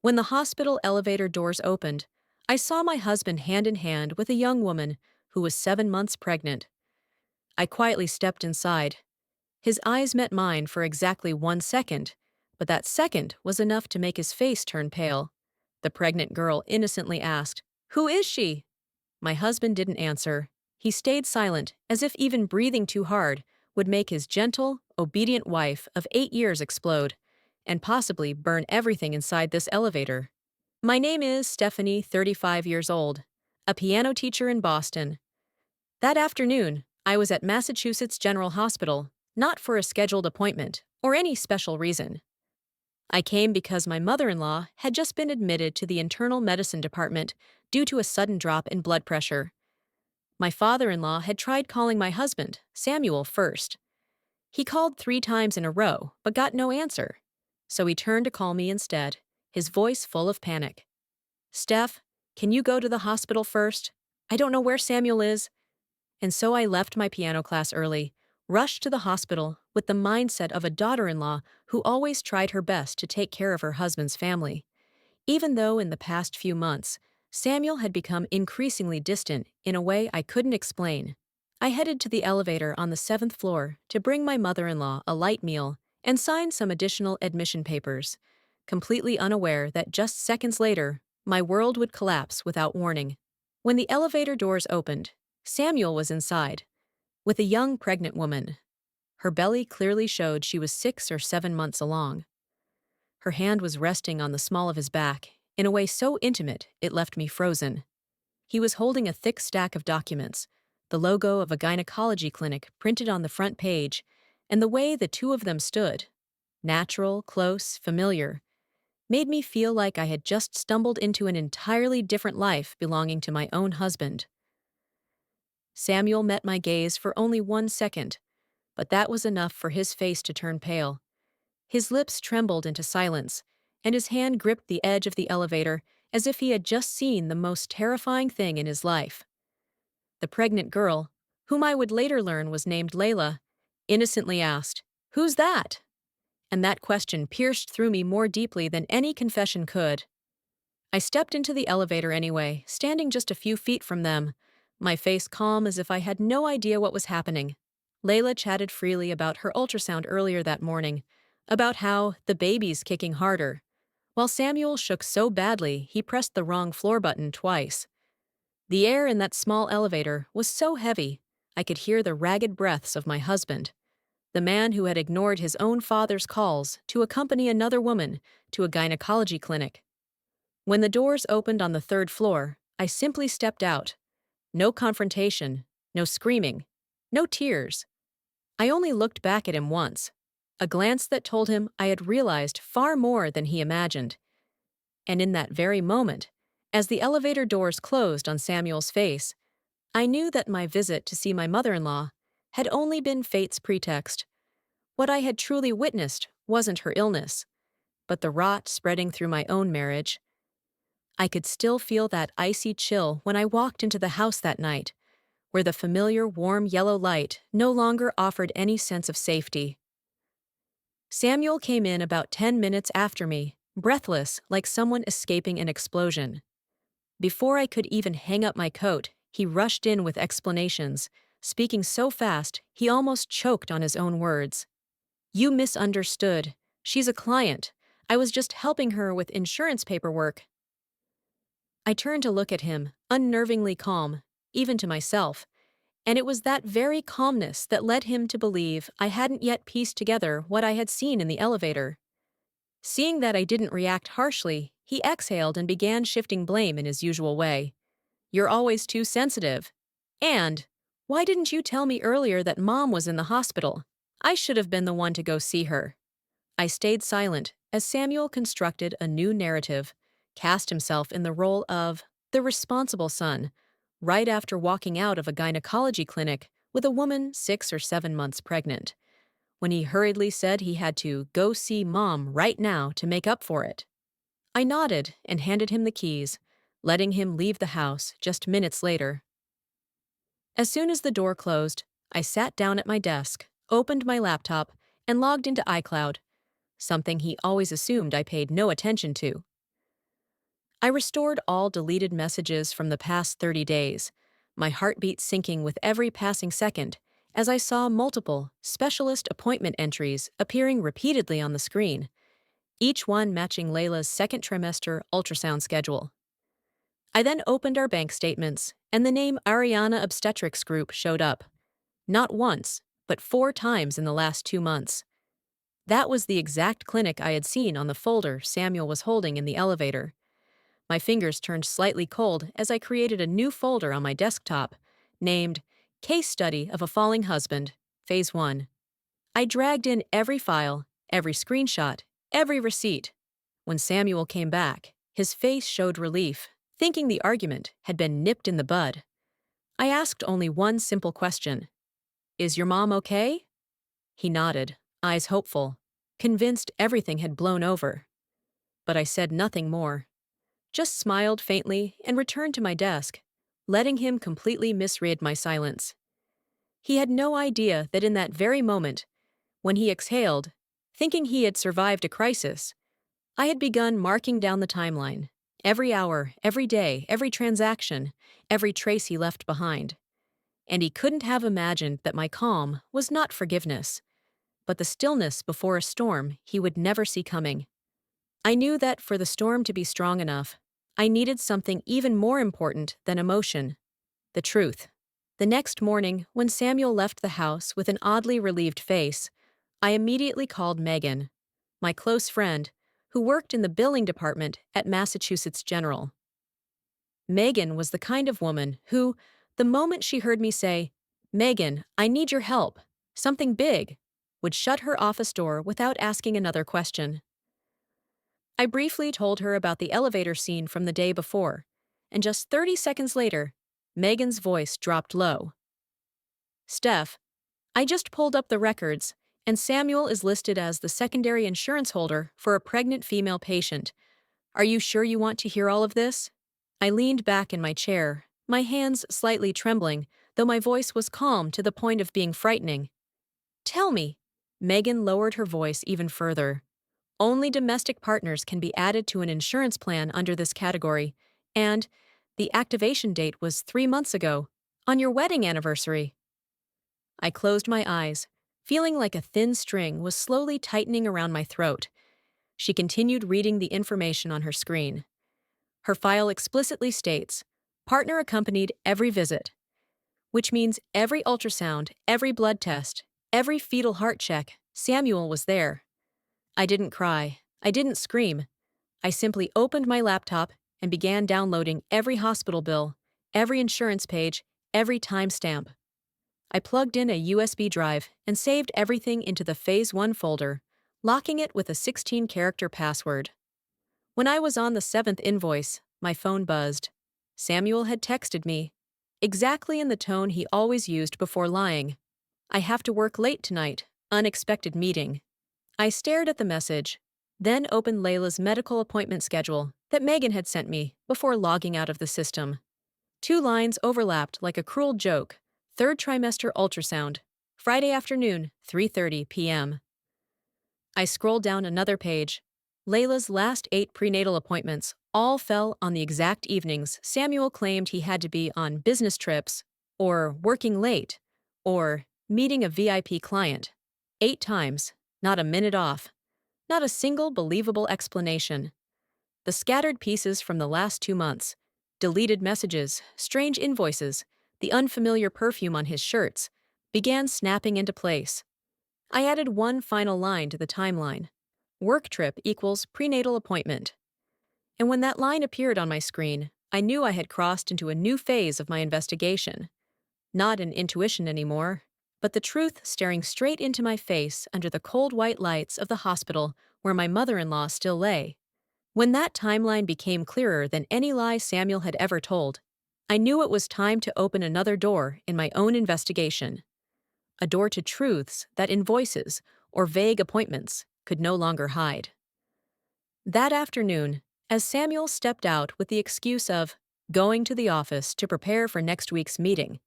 When the hospital elevator doors opened, I saw my husband hand in hand with a young woman who was 7 months pregnant. I quietly stepped inside. His eyes met mine for exactly 1 second, but that second was enough to make his face turn pale. The pregnant girl innocently asked, "Who is she?" My husband didn't answer. He stayed silent, as if even breathing too hard would make his gentle, obedient wife of 8 years explode, and possibly burn everything inside this elevator. My name is Stephanie, 35 years old, a piano teacher in Boston. That afternoon, I was at Massachusetts General Hospital, not for a scheduled appointment or any special reason. I came because my mother-in-law had just been admitted to the internal medicine department due to a sudden drop in blood pressure. My father-in-law had tried calling my husband, Samuel, first. He called 3 times in a row, but got no answer. So he turned to call me instead, his voice full of panic. "Steph, can you go to the hospital first? I don't know where Samuel is." And so I left my piano class early, rushed to the hospital with the mindset of a daughter-in-law who always tried her best to take care of her husband's family. Even though in the past few months, Samuel had become increasingly distant in a way I couldn't explain. I headed to the elevator on the 7th floor to bring my mother-in-law a light meal and sign some additional admission papers, completely unaware that just seconds later, my world would collapse without warning. When the elevator doors opened, Samuel was inside, with a young pregnant woman. Her belly clearly showed she was 6 or 7 months along. Her hand was resting on the small of his back, in a way so intimate it left me frozen. He was holding a thick stack of documents, the logo of a gynecology clinic printed on the front page, and the way the two of them stood, natural, close, familiar, made me feel like I had just stumbled into an entirely different life belonging to my own husband. Samuel met my gaze for only 1 second, but that was enough for his face to turn pale. His lips trembled into silence, and his hand gripped the edge of the elevator as if he had just seen the most terrifying thing in his life. The pregnant girl, whom I would later learn was named Layla, innocently asked, "Who's that?" And that question pierced through me more deeply than any confession could. I stepped into the elevator anyway, standing just a few feet from them, my face calm as if I had no idea what was happening. Layla chatted freely about her ultrasound earlier that morning, about how the baby's kicking harder, while Samuel shook so badly he pressed the wrong floor button twice. The air in that small elevator was so heavy, I could hear the ragged breaths of my husband, the man who had ignored his own father's calls to accompany another woman to a gynecology clinic. When the doors opened on the 3rd floor, I simply stepped out. No confrontation, no screaming, no tears. I only looked back at him once, a glance that told him I had realized far more than he imagined. And in that very moment, as the elevator doors closed on Samuel's face, I knew that my visit to see my mother-in-law had only been fate's pretext. What I had truly witnessed wasn't her illness, but the rot spreading through my own marriage. I could still feel that icy chill when I walked into the house that night, where the familiar warm yellow light no longer offered any sense of safety. Samuel came in about 10 minutes after me, breathless like someone escaping an explosion. Before I could even hang up my coat, he rushed in with explanations, speaking so fast he almost choked on his own words. "You misunderstood. She's a client. I was just helping her with insurance paperwork." I turned to look at him, unnervingly calm, even to myself, and it was that very calmness that led him to believe I hadn't yet pieced together what I had seen in the elevator. Seeing that I didn't react harshly, he exhaled and began shifting blame in his usual way. "You're always too sensitive. And, why didn't you tell me earlier that Mom was in the hospital? I should have been the one to go see her." I stayed silent as Samuel constructed a new narrative, cast himself in the role of the responsible son, right after walking out of a gynecology clinic with a woman 6 or 7 months pregnant, when he hurriedly said he had to go see Mom right now to make up for it. I nodded and handed him the keys, letting him leave the house just minutes later. As soon as the door closed, I sat down at my desk, opened my laptop, and logged into iCloud, something he always assumed I paid no attention to. I restored all deleted messages from the past 30 days, my heartbeat sinking with every passing second as I saw multiple specialist appointment entries appearing repeatedly on the screen, each one matching Layla's second trimester ultrasound schedule. I then opened our bank statements, and the name Ariana Obstetrics Group showed up. Not once, but 4 times in the last 2 months. That was the exact clinic I had seen on the folder Samuel was holding in the elevator. My fingers turned slightly cold as I created a new folder on my desktop, named Case Study of a Falling Husband, Phase 1. I dragged in every file, every screenshot, every receipt. When Samuel came back, his face showed relief, thinking the argument had been nipped in the bud. I asked only one simple question. Is your mom okay? He nodded, eyes hopeful, convinced everything had blown over. But I said nothing more, just smiled faintly and returned to my desk, letting him completely misread my silence. He had no idea that in that very moment, when he exhaled, thinking he had survived a crisis, I had begun marking down the timeline, every hour, every day, every transaction, every trace he left behind. And he couldn't have imagined that my calm was not forgiveness, but the stillness before a storm he would never see coming. I knew that for the storm to be strong enough, I needed something even more important than emotion: the truth. The next morning, when Samuel left the house with an oddly relieved face, I immediately called Megan, my close friend, who worked in the billing department at Massachusetts General. Megan was the kind of woman who, the moment she heard me say, "Megan, I need your help, something big," would shut her office door without asking another question. I briefly told her about the elevator scene from the day before, and just 30 seconds later, Megan's voice dropped low. "Steph, I just pulled up the records, and Samuel is listed as the secondary insurance holder for a pregnant female patient. Are you sure you want to hear all of this?" I leaned back in my chair, my hands slightly trembling, though my voice was calm to the point of being frightening. "Tell me." Megan lowered her voice even further. "Only domestic partners can be added to an insurance plan under this category, and the activation date was 3 months ago, on your wedding anniversary." I closed my eyes, feeling like a thin string was slowly tightening around my throat. She continued reading the information on her screen. Her file explicitly states, "Partner accompanied every visit," which means every ultrasound, every blood test, every fetal heart check, Samuel was there. I didn't cry. I didn't scream. I simply opened my laptop and began downloading every hospital bill, every insurance page, every timestamp. I plugged in a USB drive and saved everything into the Phase 1 folder, locking it with a 16-character password. When I was on the 7th invoice, my phone buzzed. Samuel had texted me, exactly in the tone he always used before lying. "I have to work late tonight. Unexpected meeting." I stared at the message, then opened Layla's medical appointment schedule that Megan had sent me before logging out of the system. 2 lines overlapped like a cruel joke. Third trimester ultrasound, Friday afternoon, 3:30 p.m. I scrolled down another page. Layla's last 8 prenatal appointments all fell on the exact evenings Samuel claimed he had to be on business trips, or working late, or meeting a VIP client. 8 times, not a minute off. Not a single believable explanation. The scattered pieces from the last 2 months, deleted messages, strange invoices, the unfamiliar perfume on his shirts, began snapping into place. I added one final line to the timeline. Work trip equals prenatal appointment. And when that line appeared on my screen, I knew I had crossed into a new phase of my investigation. Not an intuition anymore, but the truth staring straight into my face under the cold white lights of the hospital where my mother-in-law still lay. When that timeline became clearer than any lie Samuel had ever told, I knew it was time to open another door in my own investigation. A door to truths that invoices or vague appointments could no longer hide. That afternoon, as Samuel stepped out with the excuse of going to the office to prepare for next week's meeting,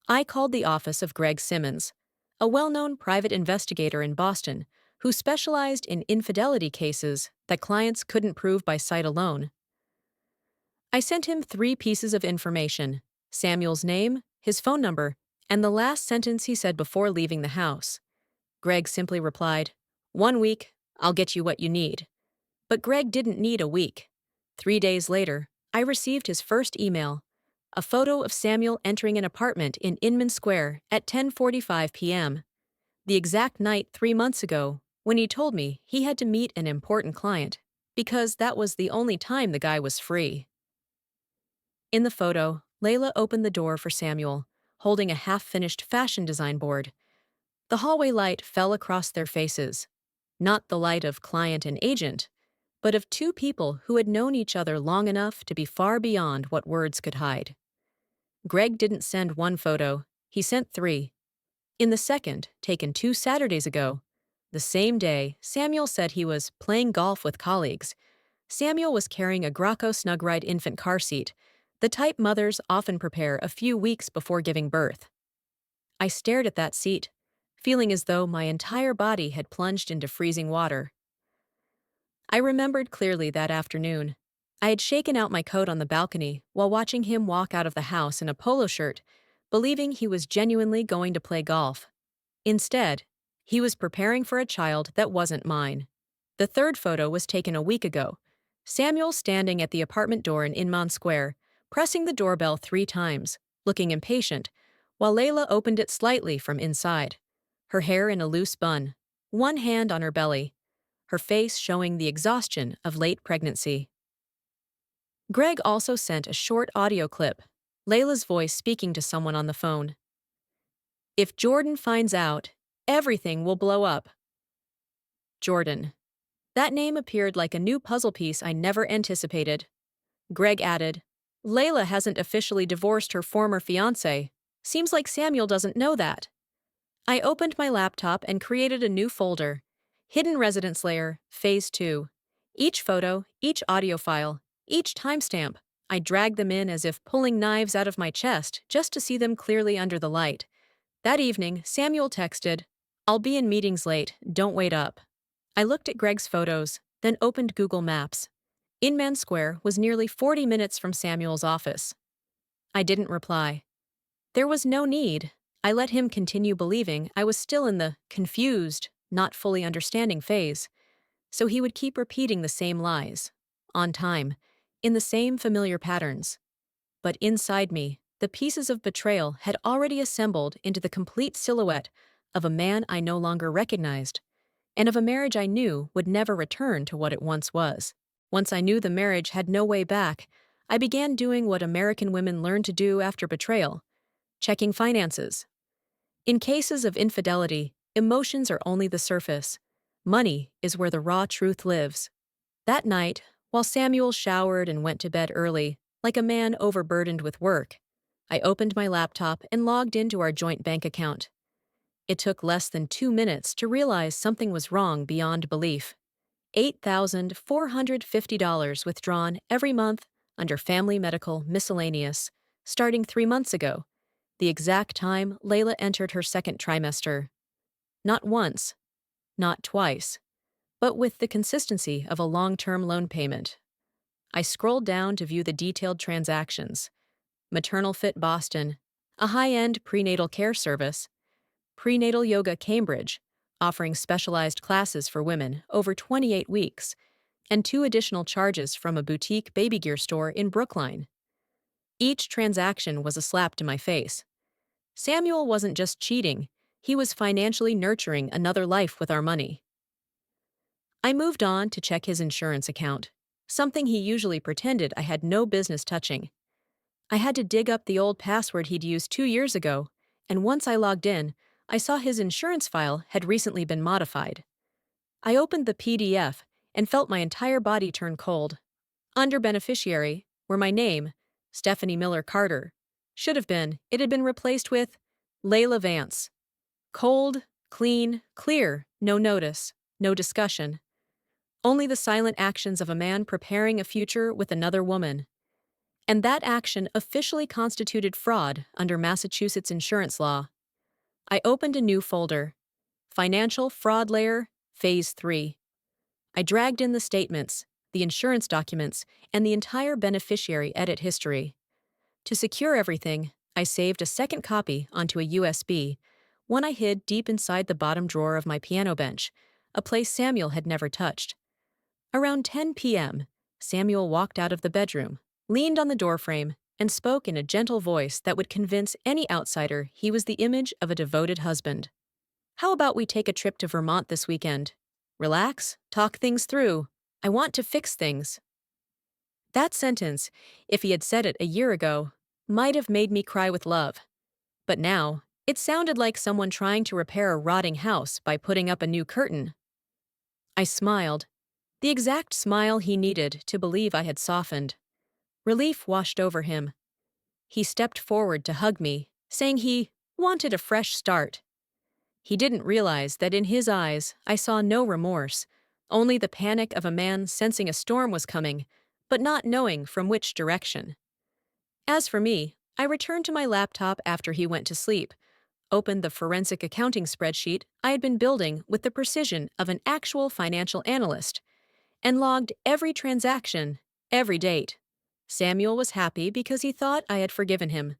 I called the office of Greg Simmons, a well-known private investigator in Boston who specialized in infidelity cases that clients couldn't prove by sight alone. I sent him 3 pieces of information: Samuel's name, his phone number, and the last sentence he said before leaving the house. Greg simply replied, "1 week, I'll get you what you need." But Greg didn't need a week. 3 days later, I received his first email: a photo of Samuel entering an apartment in Inman Square at 10:45 p.m., the exact night 3 months ago when he told me he had to meet an important client, because that was the only time the guy was free. In the photo, Layla opened the door for Samuel, holding a half-finished fashion design board. The hallway light fell across their faces, not the light of client and agent, but of 2 people who had known each other long enough to be far beyond what words could hide. Greg didn't send 1 photo, he sent 3. In the second, taken 2 Saturdays ago, the same day Samuel said he was playing golf with colleagues, Samuel was carrying a Graco Snugride infant car seat, the type mothers often prepare a few weeks before giving birth. I stared at that seat, feeling as though my entire body had plunged into freezing water. I remembered clearly that afternoon. I had shaken out my coat on the balcony while watching him walk out of the house in a polo shirt, believing he was genuinely going to play golf. Instead, he was preparing for a child that wasn't mine. The third photo was taken a week ago. Samuel standing at the apartment door in Inman Square, pressing the doorbell 3 times, looking impatient, while Layla opened it slightly from inside, her hair in a loose bun, one hand on her belly, her face showing the exhaustion of late pregnancy. Greg also sent a short audio clip, Layla's voice speaking to someone on the phone. "If Jordan finds out, everything will blow up." Jordan. That name appeared like a new puzzle piece I never anticipated. Greg added, "Layla hasn't officially divorced her former fiancé. Seems like Samuel doesn't know that." I opened my laptop and created a new folder: Hidden Residence Layer, Phase 2. Each photo, each audio file, each timestamp, I dragged them in as if pulling knives out of my chest just to see them clearly under the light. That evening, Samuel texted, "I'll be in meetings late, don't wait up." I looked at Greg's photos, then opened Google Maps. Inman Square was nearly 40 minutes from Samuel's office. I didn't reply. There was no need. I let him continue believing I was still in the confused, not fully understanding phase, so he would keep repeating the same lies, on time, in the same familiar patterns. But inside me, the pieces of betrayal had already assembled into the complete silhouette of a man I no longer recognized, and of a marriage I knew would never return to what it once was. Once I knew the marriage had no way back, I began doing what American women learn to do after betrayal: checking finances. In cases of infidelity, emotions are only the surface. Money is where the raw truth lives. That night, while Samuel showered and went to bed early, like a man overburdened with work, I opened my laptop and logged into our joint bank account. It took less than 2 minutes to realize something was wrong beyond belief. $8,450 withdrawn every month under Family Medical Miscellaneous, starting 3 months ago, the exact time Layla entered her second trimester. Not once, not twice, but with the consistency of a long-term loan payment. I scrolled down to view the detailed transactions: Maternal Fit Boston, a high-end prenatal care service; Prenatal Yoga Cambridge, offering specialized classes for women over 28 weeks, and 2 additional charges from a boutique baby gear store in Brookline. Each transaction was a slap to my face. Samuel wasn't just cheating, he was financially nurturing another life with our money. I moved on to check his insurance account, something he usually pretended I had no business touching. I had to dig up the old password he'd used 2 years ago, and once I logged in, I saw his insurance file had recently been modified. I opened the PDF and felt my entire body turn cold. Under beneficiary, where my name, Stephanie Miller Carter, should have been, it had been replaced with Layla Vance. Cold, clean, clear, no notice, no discussion. Only the silent actions of a man preparing a future with another woman. And that action officially constituted fraud under Massachusetts insurance law. I opened a new folder: Financial Fraud Layer, Phase 3. I dragged in the statements, the insurance documents, and the entire beneficiary edit history. To secure everything, I saved a second copy onto a USB, one I hid deep inside the bottom drawer of my piano bench, a place Samuel had never touched. Around 10 p.m., Samuel walked out of the bedroom, leaned on the doorframe, and spoke in a gentle voice that would convince any outsider he was the image of a devoted husband. "How about we take a trip to Vermont this weekend? Relax, talk things through. I want to fix things." That sentence, if he had said it a year ago, might have made me cry with love. But now, it sounded like someone trying to repair a rotting house by putting up a new curtain. I smiled, the exact smile he needed to believe I had softened. Relief washed over him. He stepped forward to hug me, saying he wanted a fresh start. He didn't realize that in his eyes I saw no remorse, only the panic of a man sensing a storm was coming, but not knowing from which direction. As for me, I returned to my laptop after he went to sleep, opened the forensic accounting spreadsheet I had been building with the precision of an actual financial analyst, and logged every transaction, every date. Samuel was happy because he thought I had forgiven him,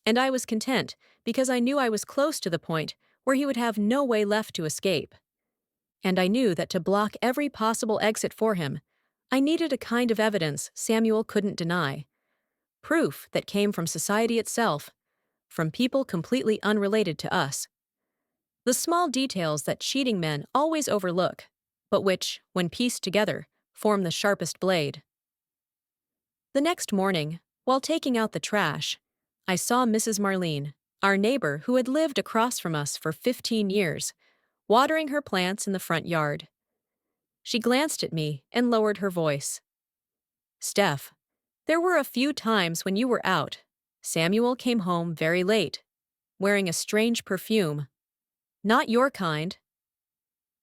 and I was content because I knew I was close to the point where he would have no way left to escape. And I knew that to block every possible exit for him, I needed a kind of evidence Samuel couldn't deny. Proof that came from society itself, from people completely unrelated to us. The small details that cheating men always overlook, but which, when pieced together, form the sharpest blade. The next morning, while taking out the trash, I saw Mrs. Marlene, our neighbor who had lived across from us for 15 years, watering her plants in the front yard. She glanced at me and lowered her voice. "Steph, there were a few times when you were out. Samuel came home very late, wearing a strange perfume. Not your kind."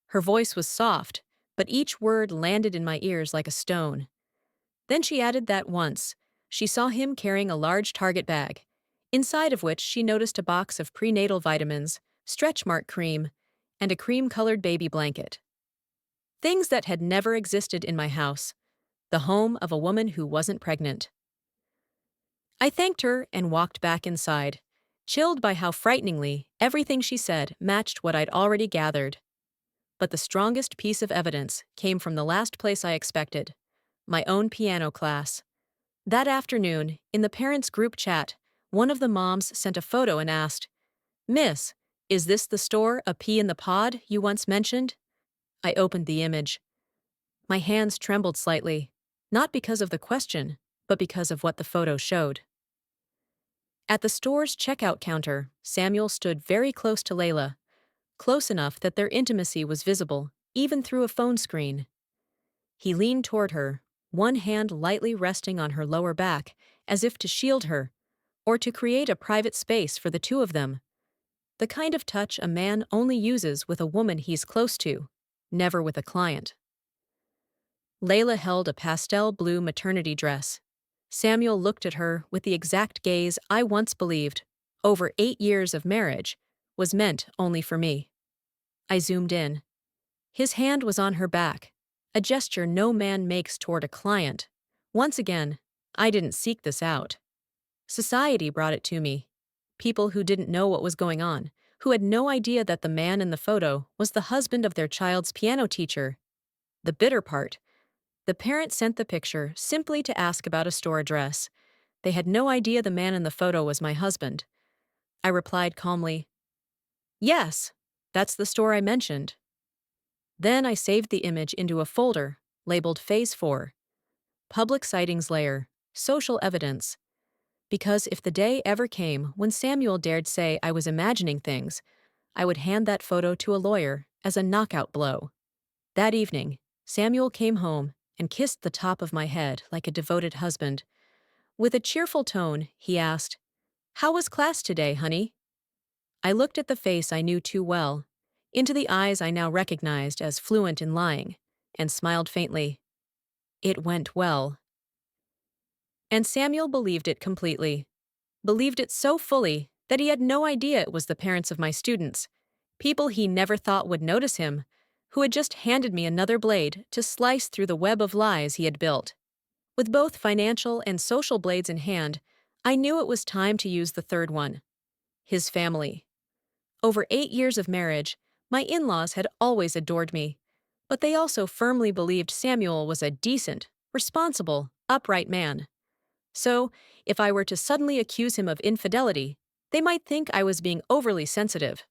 Her voice was soft, but each word landed in my ears like a stone. Then she added that once, she saw him carrying a large Target bag, inside of which she noticed a box of prenatal vitamins, stretch mark cream, and a cream-colored baby blanket. Things that had never existed in my house, the home of a woman who wasn't pregnant. I thanked her and walked back inside, chilled by how frighteningly everything she said matched what I'd already gathered. But the strongest piece of evidence came from the last place I expected, my own piano class. That afternoon, in the parents' group chat, one of the moms sent a photo and asked, "Miss, is this the store, A Pea in the Pod, you once mentioned?" I opened the image. My hands trembled slightly, not because of the question, but because of what the photo showed. At the store's checkout counter, Samuel stood very close to Layla, close enough that their intimacy was visible, even through a phone screen. He leaned toward her, one hand lightly resting on her lower back, as if to shield her, or to create a private space for the two of them. The kind of touch a man only uses with a woman he's close to, never with a client. Layla held a pastel blue maternity dress. Samuel looked at her with the exact gaze I once believed, over 8 years of marriage, was meant only for me. I zoomed in. His hand was on her back, a gesture no man makes toward a client. Once again, I didn't seek this out. Society brought it to me. People who didn't know what was going on, who had no idea that the man in the photo was the husband of their child's piano teacher. The bitter part, the parent sent the picture simply to ask about a store address. They had no idea the man in the photo was my husband. I replied calmly, "Yes, that's the store I mentioned." Then I saved the image into a folder labeled Phase 4, Public Sightings Layer, Social Evidence. Because if the day ever came when Samuel dared say I was imagining things, I would hand that photo to a lawyer as a knockout blow. That evening, Samuel came home and kissed the top of my head like a devoted husband. With a cheerful tone, he asked, "How was class today, honey?" I looked at the face I knew too well, into the eyes I now recognized as fluent in lying, and smiled faintly. It went well. And Samuel believed it completely. Believed it so fully that he had no idea it was the parents of my students, people he never thought would notice him, who had just handed me another blade to slice through the web of lies he had built. With both financial and social blades in hand, I knew it was time to use the third one: his family. Over 8 years of marriage, my in-laws had always adored me, but they also firmly believed Samuel was a decent, responsible, upright man. So, if I were to suddenly accuse him of infidelity, they might think I was being overly sensitive.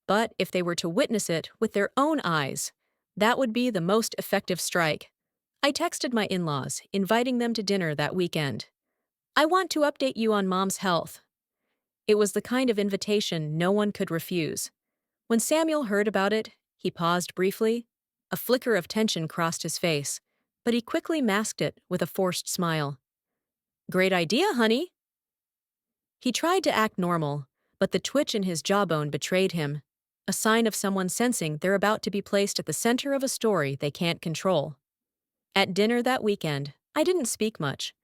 But if they were to witness it with their own eyes, that would be the most effective strike. I texted my in-laws, inviting them to dinner that weekend. "I want to update you on Mom's health." It was the kind of invitation no one could refuse. When Samuel heard about it, he paused briefly. A flicker of tension crossed his face, but he quickly masked it with a forced smile. "Great idea, honey." He tried to act normal, but the twitch in his jawbone betrayed him, a sign of someone sensing they're about to be placed at the center of a story they can't control. At dinner that weekend, I didn't speak much.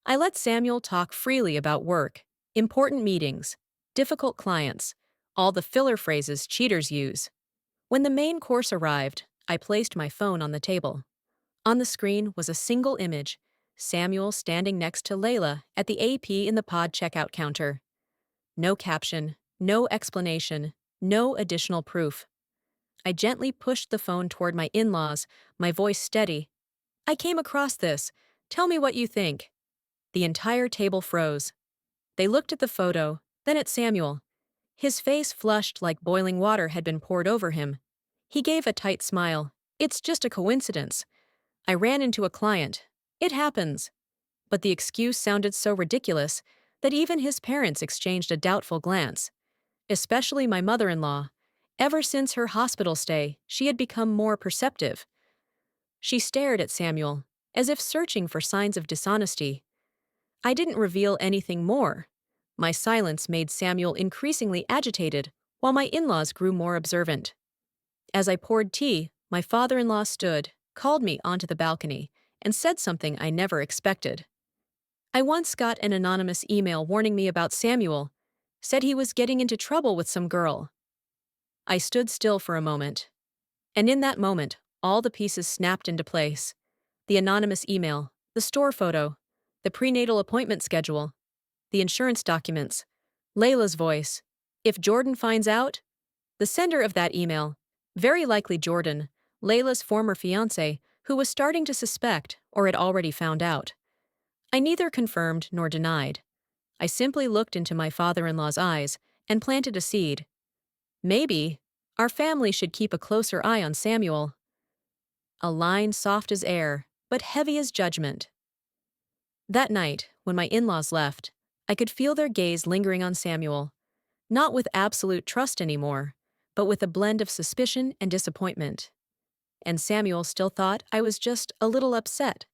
I let Samuel talk freely about work, important meetings, difficult clients, all the filler phrases cheaters use. When the main course arrived, I placed my phone on the table. On the screen was a single image: Samuel standing next to Layla at the AP in the pod checkout counter. No caption, no explanation, no additional proof. I gently pushed the phone toward my in-laws, my voice steady. "I came across this. Tell me what you think." The entire table froze. They looked at the photo, then at Samuel. His face flushed like boiling water had been poured over him. He gave a tight smile. "It's just a coincidence. I ran into a client. It happens." But the excuse sounded so ridiculous that even his parents exchanged a doubtful glance. Especially my mother-in-law. Ever since her hospital stay, she had become more perceptive. She stared at Samuel, as if searching for signs of dishonesty. I didn't reveal anything more. My silence made Samuel increasingly agitated, while my in-laws grew more observant. As I poured tea, my father-in-law stood, called me onto the balcony, and said something I never expected. "I once got an anonymous email warning me about Samuel. Said he was getting into trouble with some girl." I stood still for a moment. And in that moment, all the pieces snapped into place. The anonymous email, the store photo, the prenatal appointment schedule, the insurance documents, Layla's voice. If Jordan finds out? The sender of that email, very likely Jordan, Layla's former fiancé, who was starting to suspect or had already found out. I neither confirmed nor denied. I simply looked into my father-in-law's eyes and planted a seed. Maybe our family should keep a closer eye on Samuel. A line soft as air, but heavy as judgment. That night, when my in-laws left, I could feel their gaze lingering on Samuel, not with absolute trust anymore, but with a blend of suspicion and disappointment. And Samuel still thought I was just a little upset.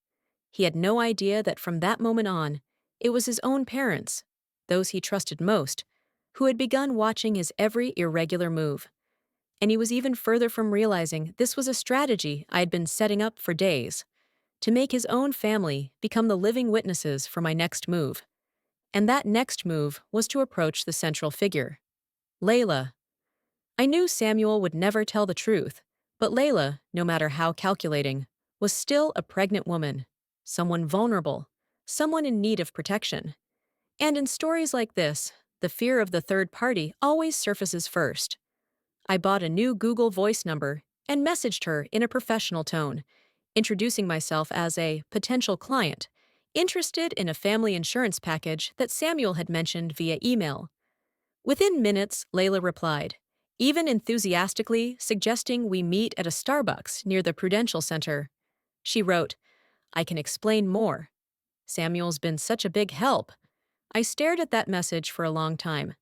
He had no idea that from that moment on, it was his own parents, those he trusted most, who had begun watching his every irregular move. And he was even further from realizing this was a strategy I had been setting up for days, to make his own family become the living witnesses for my next move. And that next move was to approach the central figure, Layla. I knew Samuel would never tell the truth, but Layla, no matter how calculating, was still a pregnant woman, someone vulnerable, someone in need of protection. And in stories like this, the fear of the third party always surfaces first. I bought a new Google Voice number and messaged her in a professional tone, introducing myself as a potential client, interested in a family insurance package that Samuel had mentioned via email. Within minutes, Layla replied, even enthusiastically suggesting we meet at a Starbucks near the Prudential Center. She wrote, "I can explain more. Samuel's been such a big help." I stared at that message for a long time.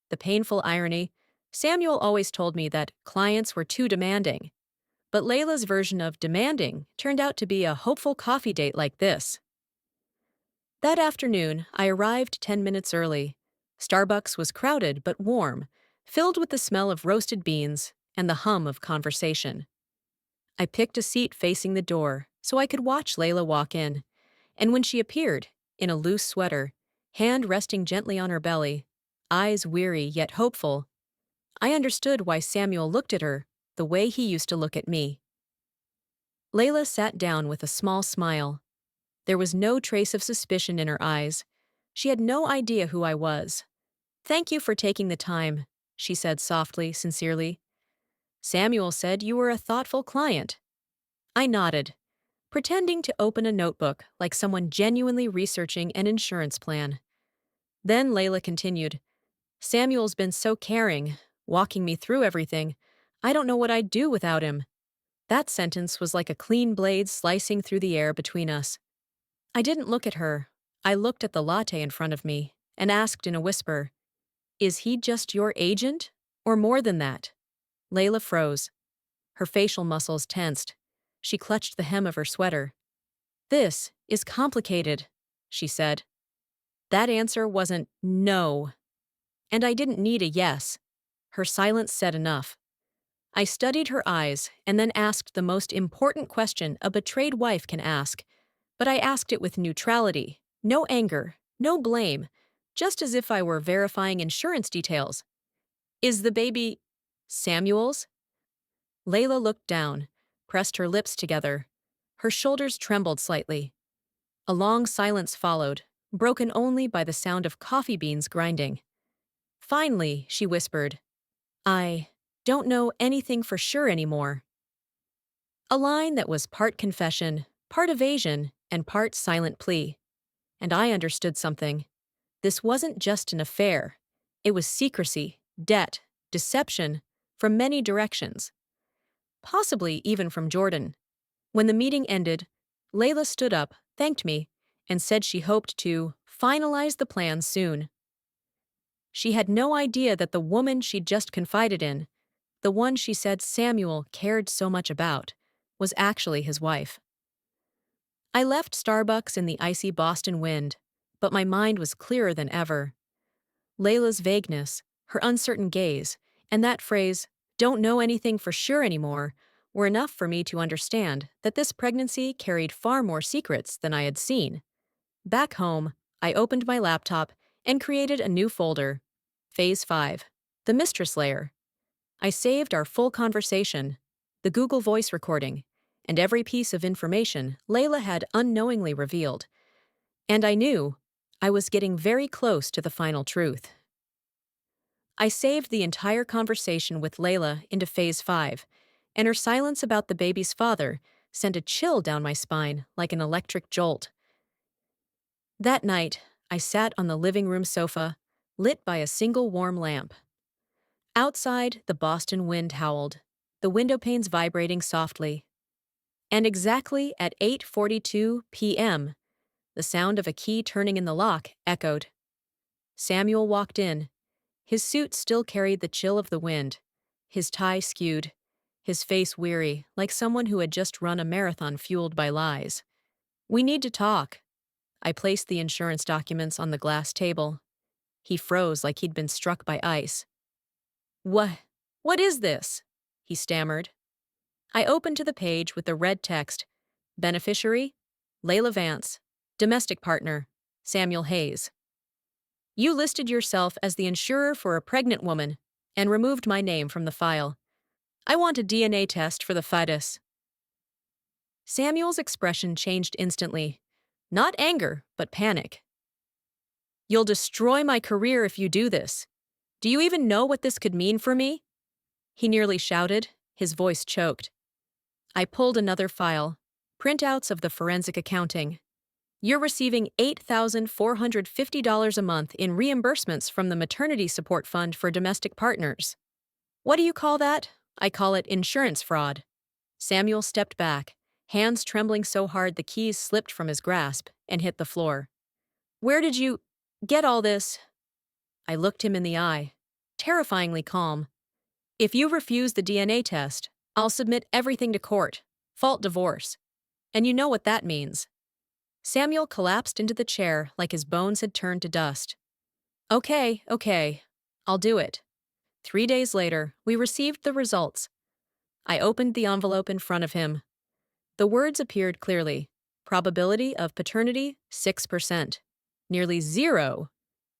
The painful irony: Samuel always told me that clients were too demanding. But Layla's version of demanding turned out to be a hopeful coffee date like this. That afternoon, I arrived 10 minutes early. Starbucks was crowded but warm, filled with the smell of roasted beans and the hum of conversation. I picked a seat facing the door so I could watch Layla walk in, and when she appeared, in a loose sweater, hand resting gently on her belly, eyes weary yet hopeful, I understood why Samuel looked at her, the way he used to look at me. Layla sat down with a small smile. There was no trace of suspicion in her eyes. She had no idea who I was. "Thank you for taking the time," she said softly, sincerely. "Samuel said you were a thoughtful client." I nodded, pretending to open a notebook like someone genuinely researching an insurance plan. Then Layla continued, "Samuel's been so caring, walking me through everything. I don't know what I'd do without him." That sentence was like a clean blade slicing through the air between us. I didn't look at her. I looked at the latte in front of me and asked in a whisper, "Is he just your agent? Or more than that?" Layla froze. Her facial muscles tensed. She clutched the hem of her sweater. "This is complicated," she said. That answer wasn't no. And I didn't need a yes. Her silence said enough. I studied her eyes and then asked the most important question a betrayed wife can ask. But I asked it with neutrality, no anger, no blame, just as if I were verifying insurance details. "Is the baby Samuel's?" Layla looked down, pressed her lips together. Her shoulders trembled slightly. A long silence followed, broken only by the sound of coffee beans grinding. Finally, she whispered, "I don't know anything for sure anymore." A line that was part confession, part evasion, and part silent plea. And I understood something. This wasn't just an affair. It was secrecy, debt, deception, from many directions. Possibly even from Jordan. When the meeting ended, Layla stood up, thanked me, and said she hoped to finalize the plan soon. She had no idea that the woman she'd just confided in, the one she said Samuel cared so much about, was actually his wife. I left Starbucks in the icy Boston wind, but my mind was clearer than ever. Layla's vagueness, her uncertain gaze, and that phrase, "don't know anything for sure anymore," were enough for me to understand that this pregnancy carried far more secrets than I had seen. Back home, I opened my laptop and created a new folder. Phase 5. The Mistress Layer. I saved our full conversation, the Google Voice recording, and every piece of information Layla had unknowingly revealed. And I knew I was getting very close to the final truth. I saved the entire conversation with Layla into Phase 5, and her silence about the baby's father sent a chill down my spine like an electric jolt. That night, I sat on the living room sofa, lit by a single warm lamp. Outside, the Boston wind howled, the window panes vibrating softly. And exactly at 8:42 p.m., the sound of a key turning in the lock echoed. Samuel walked in. His suit still carried the chill of the wind, his tie skewed, his face weary, like someone who had just run a marathon fueled by lies. "We need to talk." I placed the insurance documents on the glass table. He froze like he'd been struck by ice. What is this?" he stammered. I opened to the page with the red text, "Beneficiary, Layla Vance, domestic partner, Samuel Hayes. You listed yourself as the insurer for a pregnant woman and removed my name from the file. I want a DNA test for the fetus." Samuel's expression changed instantly. Not anger, but panic. "You'll destroy my career if you do this. Do you even know what this could mean for me?" He nearly shouted, his voice choked. I pulled another file, printouts of the forensic accounting. "You're receiving $8,450 a month in reimbursements from the Maternity Support Fund for Domestic Partners." "What do you call that?" "I call it insurance fraud." Samuel stepped back, hands trembling so hard the keys slipped from his grasp and hit the floor. "Where did you get all this?" I looked him in the eye, terrifyingly calm. "If you refuse the DNA test, I'll submit everything to court. Fault divorce. And you know what that means." Samuel collapsed into the chair like his bones had turned to dust. Okay. I'll do it." 3 days later, we received the results. I opened the envelope in front of him. The words appeared clearly. Probability of paternity, 6%. Nearly zero.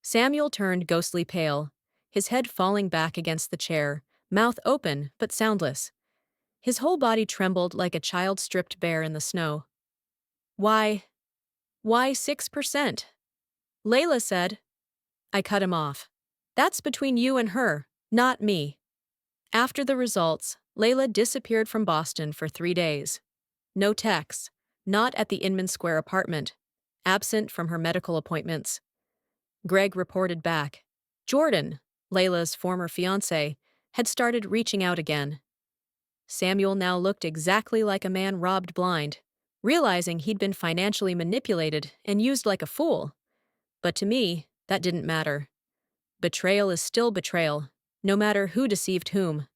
Samuel turned ghostly pale, his head falling back against the chair, mouth open but soundless. His whole body trembled like a child stripped bare in the snow. Why? Why 6%? Layla said. I cut him off. That's between you and her, not me. After the results, Layla disappeared from Boston for 3 days. No texts, not at the Inman Square apartment, absent from her medical appointments. Greg reported back. Jordan, Layla's former fiancé, had started reaching out again. Samuel now looked exactly like a man robbed blind, realizing he'd been financially manipulated and used like a fool. But to me, that didn't matter. Betrayal is still betrayal, no matter who deceived whom.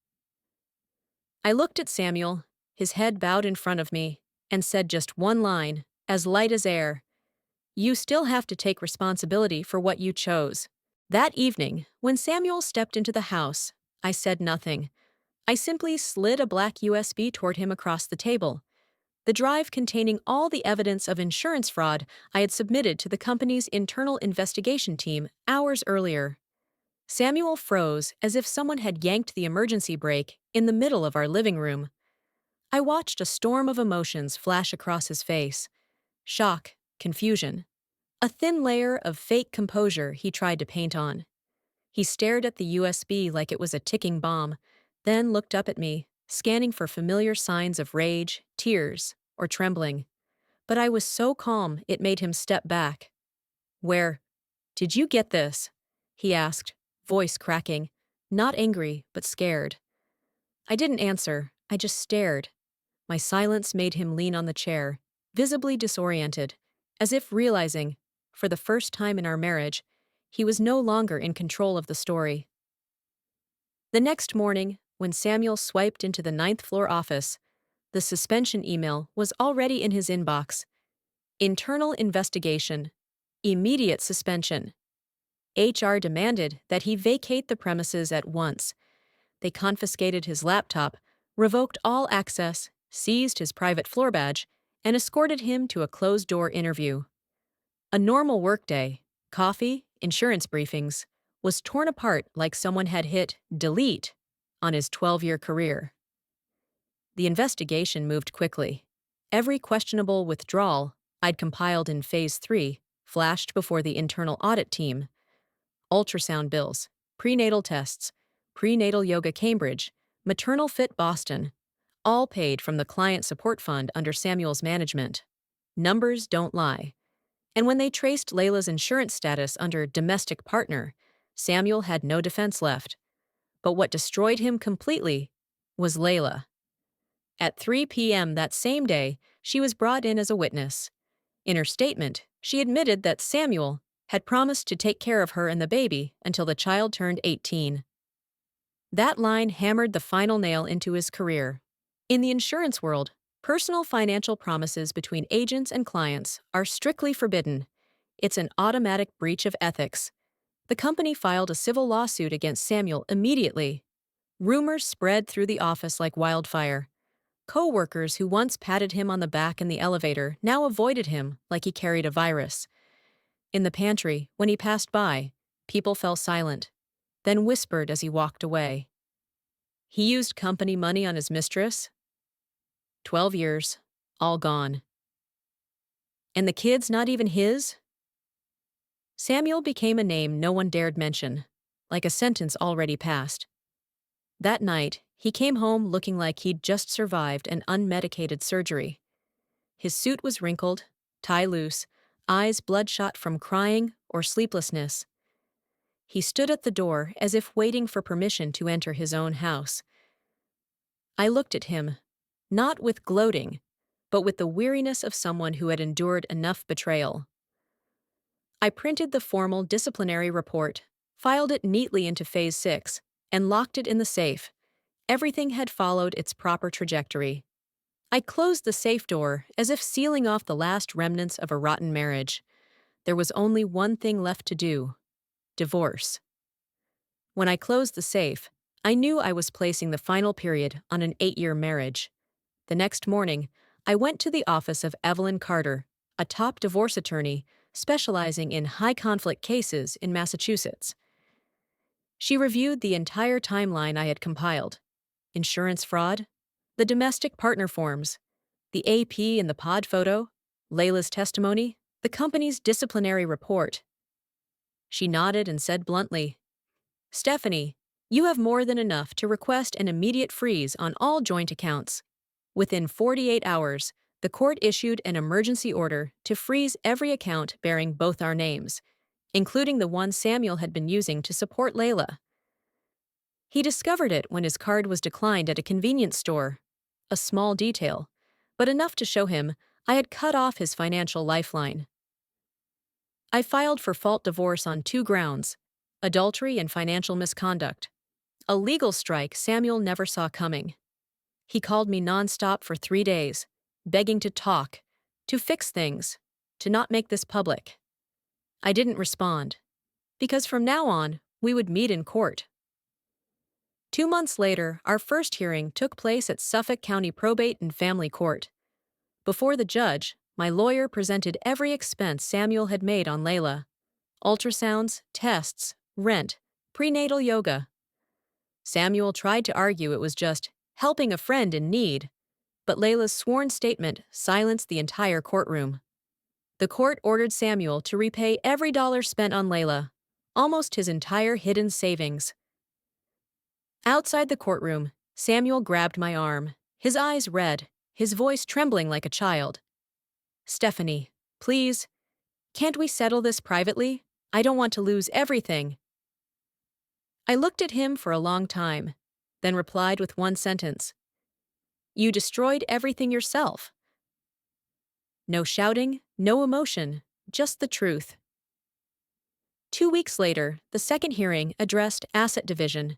I looked at Samuel, his head bowed in front of me, and said just one line, as light as air. You still have to take responsibility for what you chose. That evening, when Samuel stepped into the house, I said nothing. I simply slid a black USB toward him across the table, the drive containing all the evidence of insurance fraud I had submitted to the company's internal investigation team hours earlier. Samuel froze as if someone had yanked the emergency brake in the middle of our living room. I watched a storm of emotions flash across his face. Shock, confusion, a thin layer of fake composure he tried to paint on. He stared at the USB like it was a ticking bomb, then looked up at me, scanning for familiar signs of rage, tears, or trembling. But I was so calm it made him step back. Where did you get this? He asked, voice cracking, not angry, but scared. I didn't answer, I just stared. My silence made him lean on the chair, visibly disoriented, as if realizing, for the first time in our marriage, he was no longer in control of the story. The next morning, when Samuel swiped into the ninth-floor office, the suspension email was already in his inbox. Internal investigation. Immediate suspension. HR demanded that he vacate the premises at once. They confiscated his laptop, revoked all access, seized his private floor badge, and escorted him to a closed-door interview. A normal workday, coffee, insurance briefings, was torn apart like someone had hit delete on his 12-year career. The investigation moved quickly. Every questionable withdrawal I'd compiled in Phase 3 flashed before the internal audit team. Ultrasound bills, prenatal tests, prenatal yoga Cambridge, maternal fit Boston, all paid from the client support fund under Samuel's management. Numbers don't lie. And when they traced Layla's insurance status under domestic partner, Samuel had no defense left. But what destroyed him completely was Layla. At 3 p.m. that same day, she was brought in as a witness. In her statement, she admitted that Samuel had promised to take care of her and the baby until the child turned 18. That line hammered the final nail into his career. In the insurance world, personal financial promises between agents and clients are strictly forbidden. It's an automatic breach of ethics. The company filed a civil lawsuit against Samuel immediately. Rumors spread through the office like wildfire. Co-workers who once patted him on the back in the elevator now avoided him like he carried a virus. In the pantry, when he passed by, people fell silent, then whispered as he walked away. He used company money on his mistress? 12 years, all gone. And the kids not even his? Samuel became a name no one dared mention, like a sentence already passed. That night, he came home looking like he'd just survived an unmedicated surgery. His suit was wrinkled, tie loose, eyes bloodshot from crying or sleeplessness. He stood at the door as if waiting for permission to enter his own house. I looked at him, not with gloating, but with the weariness of someone who had endured enough betrayal. I printed the formal disciplinary report, filed it neatly into Phase 6, and locked it in the safe. Everything had followed its proper trajectory. I closed the safe door as if sealing off the last remnants of a rotten marriage. There was only one thing left to do: divorce. When I closed the safe, I knew I was placing the final period on an 8-year marriage. The next morning, I went to the office of Evelyn Carter, a top divorce attorney specializing in high-conflict cases in Massachusetts. She reviewed the entire timeline I had compiled: insurance fraud, The domestic partner forms, the AP and the pod photo, Layla's testimony, the company's disciplinary report. She nodded and said bluntly, Stephanie, you have more than enough to request an immediate freeze on all joint accounts. Within 48 hours, the court issued an emergency order to freeze every account bearing both our names, including the one Samuel had been using to support Layla. He discovered it when his card was declined at a convenience store. A small detail, but enough to show him I had cut off his financial lifeline. I filed for fault divorce on 2 grounds: adultery and financial misconduct. A legal strike Samuel never saw coming. He called me nonstop for 3 days, begging to talk, to fix things, to not make this public. I didn't respond, because from now on, we would meet in court. 2 months later, our first hearing took place at Suffolk County Probate and Family Court. Before the judge, my lawyer presented every expense Samuel had made on Layla: ultrasounds, tests, rent, prenatal yoga. Samuel tried to argue it was just helping a friend in need, but Layla's sworn statement silenced the entire courtroom. The court ordered Samuel to repay every dollar spent on Layla, almost his entire hidden savings. Outside the courtroom, Samuel grabbed my arm, his eyes red, his voice trembling like a child. Stephanie, please, can't we settle this privately? I don't want to lose everything. I looked at him for a long time, then replied with one sentence. You destroyed everything yourself. No shouting, no emotion, just the truth. 2 weeks later, the second hearing addressed asset division.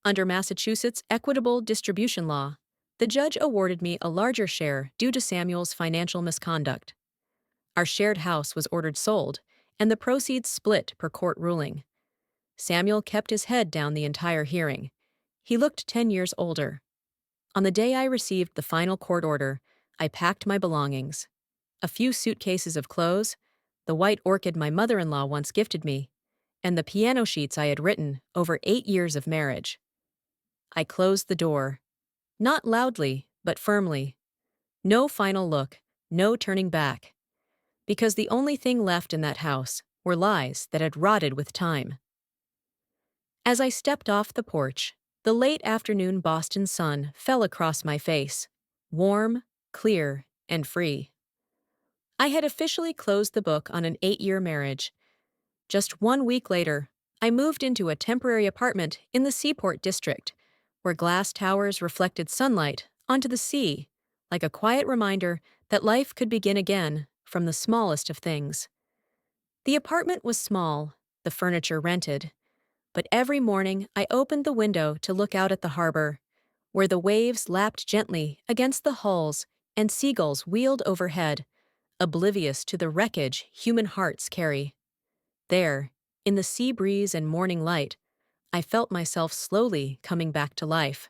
Under Massachusetts' equitable distribution law, the judge awarded me a larger share due to Samuel's financial misconduct. Our shared house was ordered sold, and the proceeds split per court ruling. Samuel kept his head down the entire hearing. He looked 10 years older. On the day I received the final court order, I packed my belongings. A few suitcases of clothes, the white orchid my mother-in-law once gifted me, and the piano sheets I had written over 8 years of marriage. I closed the door. Not loudly, but firmly. No final look, no turning back. Because the only thing left in that house were lies that had rotted with time. As I stepped off the porch, the late afternoon Boston sun fell across my face, warm, clear, and free. I had officially closed the book on an 8-year marriage. Just 1 week later, I moved into a temporary apartment in the Seaport district, where glass towers reflected sunlight onto the sea, like a quiet reminder that life could begin again from the smallest of things. The apartment was small, the furniture rented, but every morning I opened the window to look out at the harbor, where the waves lapped gently against the hulls and seagulls wheeled overhead, oblivious to the wreckage human hearts carry. There, in the sea breeze and morning light, I felt myself slowly coming back to life.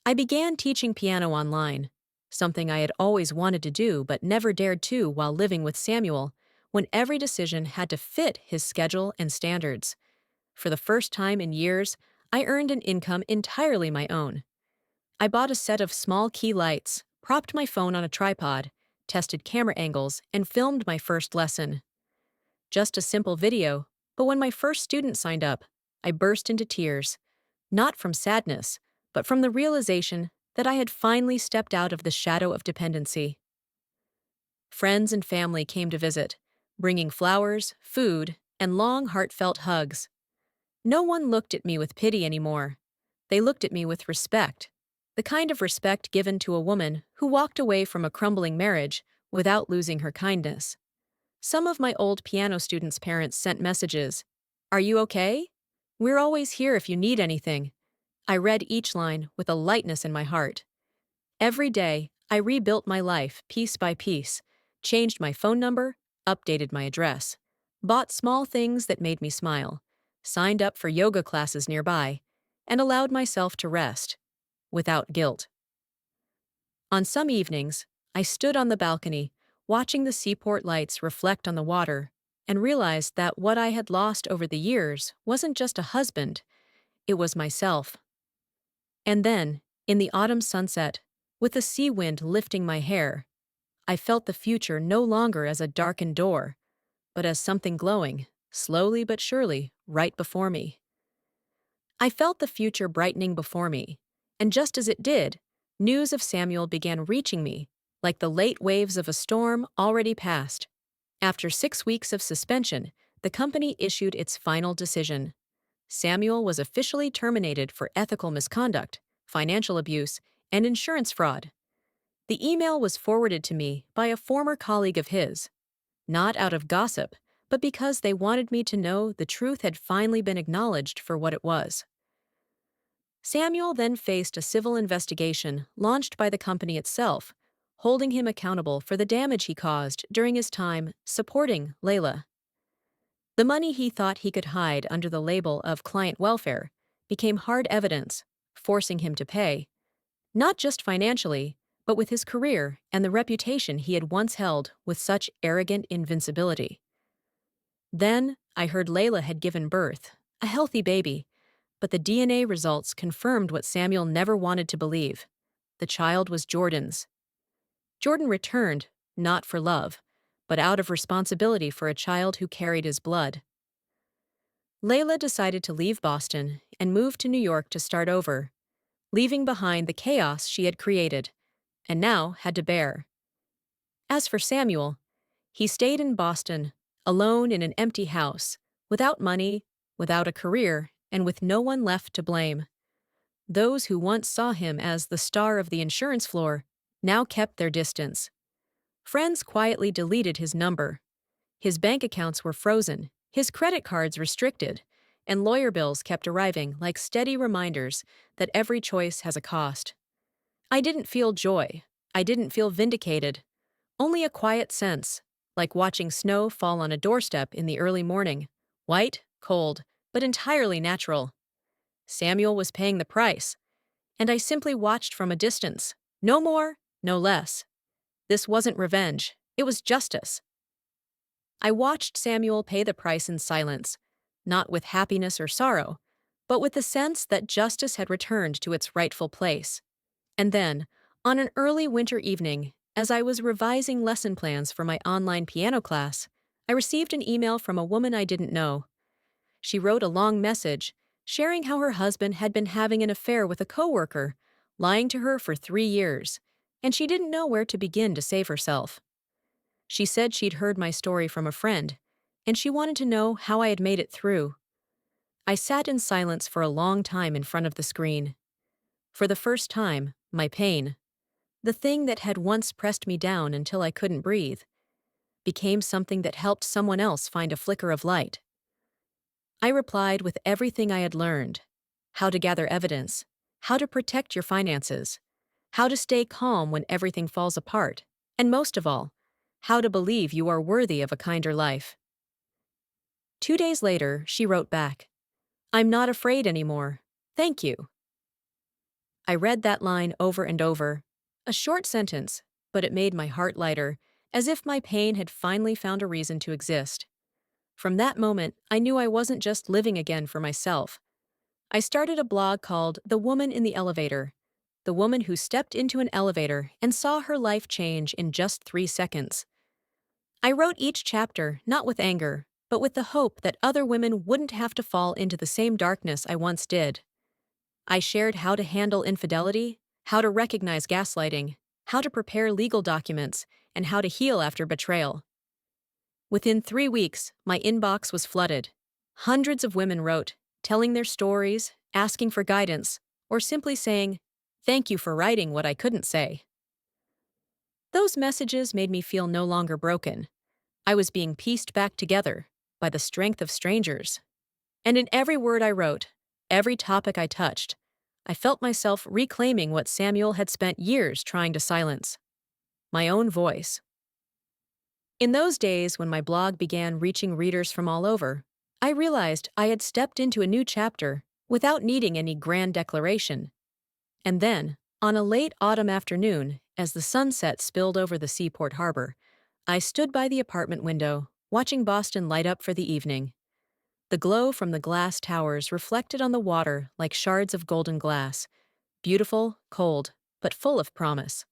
I began teaching piano online, something I had always wanted to do but never dared to while living with Samuel, when every decision had to fit his schedule and standards. For the first time in years, I earned an income entirely my own. I bought a set of small key lights, propped my phone on a tripod, tested camera angles, and filmed my first lesson. Just a simple video, but when my first student signed up, I burst into tears, not from sadness, but from the realization that I had finally stepped out of the shadow of dependency. Friends and family came to visit, bringing flowers, food, and long, heartfelt hugs. No one looked at me with pity anymore. They looked at me with respect, the kind of respect given to a woman who walked away from a crumbling marriage without losing her kindness. Some of my old piano students' parents sent messages. Are you okay? We're always here if you need anything. I read each line with a lightness in my heart. Every day, I rebuilt my life piece by piece, changed my phone number, updated my address, bought small things that made me smile, signed up for yoga classes nearby, and allowed myself to rest, without guilt. On some evenings, I stood on the balcony, watching the seaport lights reflect on the water, and realized that what I had lost over the years wasn't just a husband, it was myself. And then, In the autumn sunset, with the sea wind lifting my hair, I felt the future no longer as a darkened door, but as something glowing, slowly but surely, right before me. I felt the future brightening before me, and just as it did, news of Samuel began reaching me, like the late waves of a storm already past. After 6 weeks of suspension, the company issued its final decision. Samuel was officially terminated for ethical misconduct, financial abuse, and insurance fraud. The email was forwarded to me by a former colleague of his, not out of gossip, but because they wanted me to know the truth had finally been acknowledged for what it was. Samuel then faced a civil investigation launched by the company itself, holding him accountable for the damage he caused during his time supporting Layla. The money he thought he could hide under the label of client welfare became hard evidence, forcing him to pay, not just financially, but with his career and the reputation he had once held with such arrogant invincibility. Then, I heard Layla had given birth, a healthy baby, but the DNA results confirmed what Samuel never wanted to believe. The child was Jordan's. Jordan returned, not for love, but out of responsibility for a child who carried his blood. Layla decided to leave Boston and move to New York to start over, leaving behind the chaos she had created, and now had to bear. As for Samuel, he stayed in Boston, alone in an empty house, without money, without a career, and with no one left to blame. Those who once saw him as the star of the insurance floor now kept their distance. Friends quietly deleted his number. His bank accounts were frozen, his credit cards restricted, and lawyer bills kept arriving like steady reminders that every choice has a cost. I didn't feel joy. I didn't feel vindicated. Only a quiet sense, like watching snow fall on a doorstep in the early morning, white, cold, but entirely natural. Samuel was paying the price, and I simply watched from a distance. No more, no less. This wasn't revenge, it was justice. I watched Samuel pay the price in silence, not with happiness or sorrow, but with the sense that justice had returned to its rightful place. And then, on an early winter evening, as I was revising lesson plans for my online piano class, I received an email from a woman I didn't know. She wrote a long message, sharing how her husband had been having an affair with a coworker, lying to her for 3 years, and she didn't know where to begin to save herself. She said she'd heard my story from a friend, and she wanted to know how I had made it through. I sat in silence for a long time in front of the screen. For the first time, my pain, the thing that had once pressed me down until I couldn't breathe, became something that helped someone else find a flicker of light. I replied with everything I had learned: how to gather evidence, how to protect your finances, how to stay calm when everything falls apart, and most of all, how to believe you are worthy of a kinder life. 2 days later, she wrote back, "I'm not afraid anymore. Thank you." I read that line over and over. A short sentence, but it made my heart lighter, as if my pain had finally found a reason to exist. From that moment, I knew I wasn't just living again for myself. I started a blog called The Woman in the Elevator, the woman who stepped into an elevator and saw her life change in just 3 seconds. I wrote each chapter not with anger, but with the hope that other women wouldn't have to fall into the same darkness I once did. I shared how to handle infidelity, how to recognize gaslighting, how to prepare legal documents, and how to heal after betrayal. Within 3 weeks, my inbox was flooded. Hundreds of women wrote, telling their stories, asking for guidance, or simply saying, "Thank you for writing what I couldn't say." Those messages made me feel no longer broken. I was being pieced back together by the strength of strangers. And in every word I wrote, every topic I touched, I felt myself reclaiming what Samuel had spent years trying to silence: my own voice. In those days when my blog began reaching readers from all over, I realized I had stepped into a new chapter without needing any grand declaration. And then, on a late autumn afternoon, as the sunset spilled over the Seaport Harbor, I stood by the apartment window, watching Boston light up for the evening. The glow from the glass towers reflected on the water like shards of golden glass, beautiful, cold, but full of promise.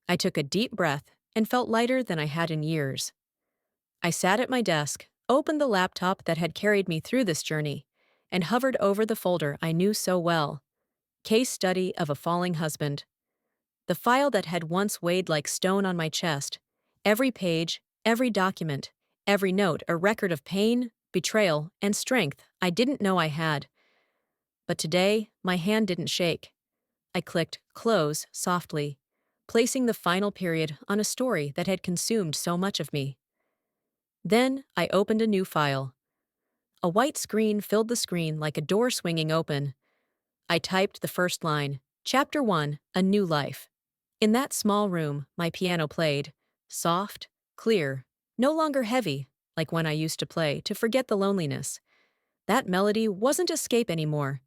I took a deep breath and felt lighter than I had in years. I sat at my desk, opened the laptop that had carried me through this journey, and hovered over the folder I knew so well: Case Study of a Falling Husband. The file that had once weighed like stone on my chest, every page, every document, every note a record of pain, betrayal, and strength I didn't know I had. But today, my hand didn't shake. I clicked Close softly, placing the final period on a story that had consumed so much of me. Then I opened a new file. A white screen filled the screen like a door swinging open. I typed the first line, Chapter 1, A New Life. In that small room, my piano played, soft, clear, no longer heavy, like when I used to play to forget the loneliness. That melody wasn't escape anymore.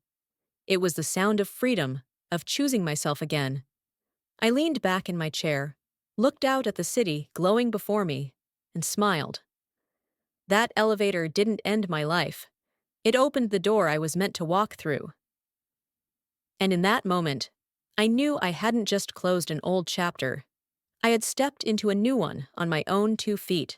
It was the sound of freedom, of choosing myself again. I leaned back in my chair, looked out at the city glowing before me, and smiled. That elevator didn't end my life. It opened the door I was meant to walk through. And in that moment, I knew I hadn't just closed an old chapter. I had stepped into a new one on my own 2 feet.